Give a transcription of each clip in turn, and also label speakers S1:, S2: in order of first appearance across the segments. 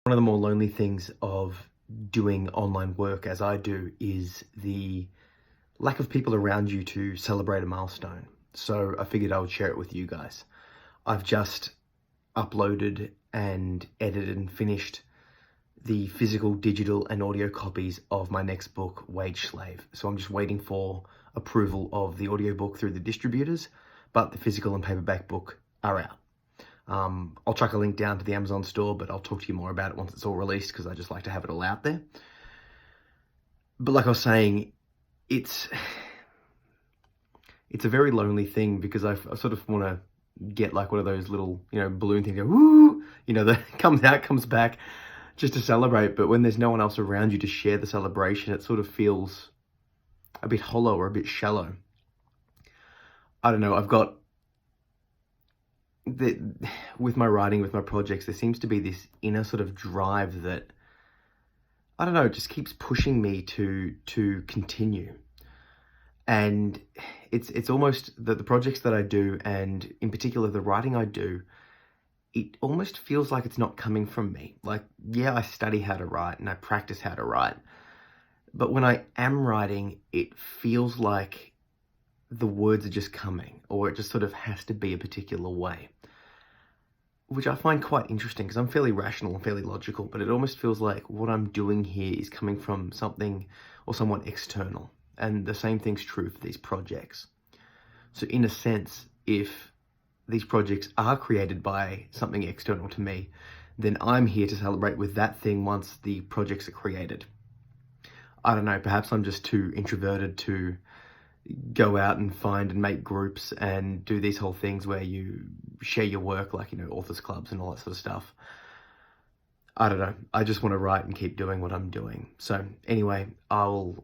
S1: One of the more lonely things of doing online work as I do is the lack of people around you to celebrate a milestone. So I figured I would share it with you guys. I've just uploaded and edited and finished the physical, digital and audio copies of my next book, Wage Slave. So I'm just waiting for approval of the audiobook through the distributors, but the physical and paperback book are out. I'll chuck a link down to the Amazon store, but I'll talk to you more about it once it's all released because I just like to have it all out there. But like I was saying, it's a very lonely thing because I sort of want to get like one of those little, balloon things, go, woo, that comes out, comes back just to celebrate. But when there's no one else around you to share the celebration, it sort of feels a bit hollow or a bit shallow. I don't know. I've got with my writing, with my projects, there seems to be this inner sort of drive that, I don't know, just keeps pushing me to continue. And it's almost that the projects that I do, and in particular the writing I do, it almost feels like it's not coming from me. Like, yeah, I study how to write and I practice how to write, but when I am writing, it feels like the words are just coming, or it just sort of has to be a particular way, which I find quite interesting because I'm fairly rational and fairly logical, but it almost feels like what I'm doing here is coming from something or someone external. And the same thing's true for these projects. So in a sense, if these projects are created by something external to me, then I'm here to celebrate with that thing once the projects are created. I don't know, perhaps I'm just too introverted to go out and find and make groups and do these whole things where you share your work, like, authors clubs and all that sort of stuff. I don't know. I just want to write and keep doing what I'm doing. So anyway, I'll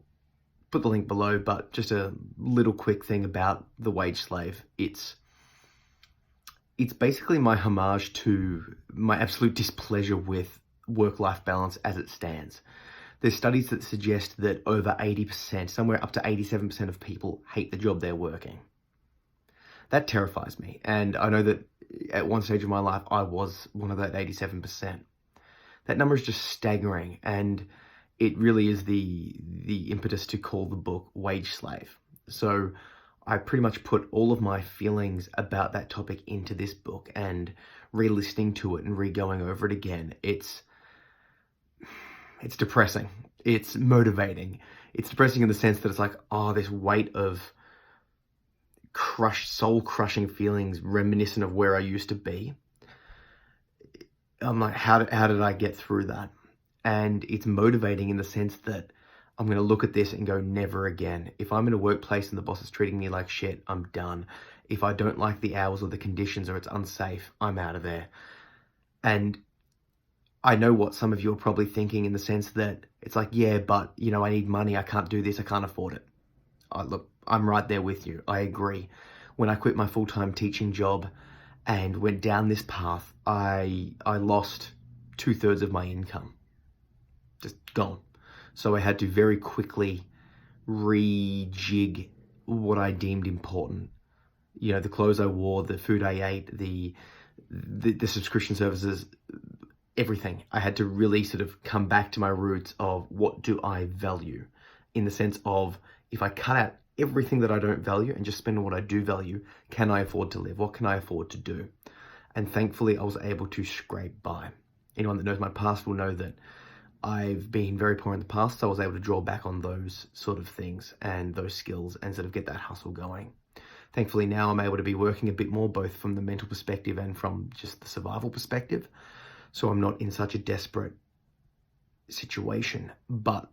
S1: put the link below, but just a little quick thing about The Wage Slave. It's basically my homage to my absolute displeasure with work-life balance as it stands. There's studies that suggest that over 80%, somewhere up to 87% of people hate the job they're working. That terrifies me. And I know that at one stage of my life, I was one of that 87%. That number is just staggering. And it really is the impetus to call the book Wage Slave. So I pretty much put all of my feelings about that topic into this book, and re-listening to it and re-going over it again. It's depressing. It's motivating. It's depressing in the sense that it's like, this weight of crushed, soul-crushing feelings reminiscent of where I used to be. I'm like, how did I get through that? And it's motivating in the sense that I'm going to look at this and go, never again. If I'm in a workplace and the boss is treating me like shit, I'm done. If I don't like the hours or the conditions or it's unsafe, I'm out of there. And I know what some of you are probably thinking in the sense that it's like, yeah, but, I need money. I can't do this. I can't afford it. Look, I'm right there with you. I agree. When I quit my full-time teaching job and went down this path, I lost 2/3 of my income. Just gone. So I had to very quickly rejig what I deemed important. The clothes I wore, the food I ate, the subscription services, everything. I had to really sort of come back to my roots of what do I value, in the sense of, if I cut out everything that I don't value and just spend on what I do value, can I afford to live? What can I afford to do? And thankfully I was able to scrape by. Anyone that knows my past will know that I've been very poor in the past, so I was able to draw back on those sort of things and those skills and sort of get that hustle going. Thankfully now I'm able to be working a bit more, both from the mental perspective and from just the survival perspective. So I'm not in such a desperate situation, but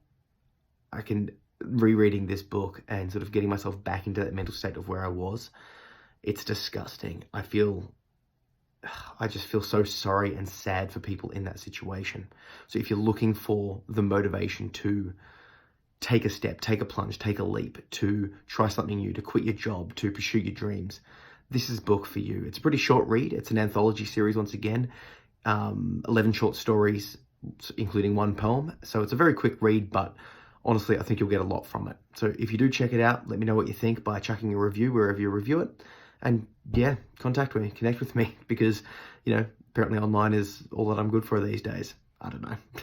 S1: I can, rereading this book and sort of getting myself back into that mental state of where I was, it's disgusting. I just feel so sorry and sad for people in that situation. So if you're looking for the motivation to take a step, take a plunge, take a leap, to try something new, to quit your job, to pursue your dreams, this is a book for you. It's a pretty short read. It's an anthology series once again. 11 short stories, including one poem. So it's a very quick read, but honestly, I think you'll get a lot from it. So if you do check it out, let me know what you think by chucking a review wherever you review it. And yeah, contact me, connect with me, because, apparently online is all that I'm good for these days. I don't know.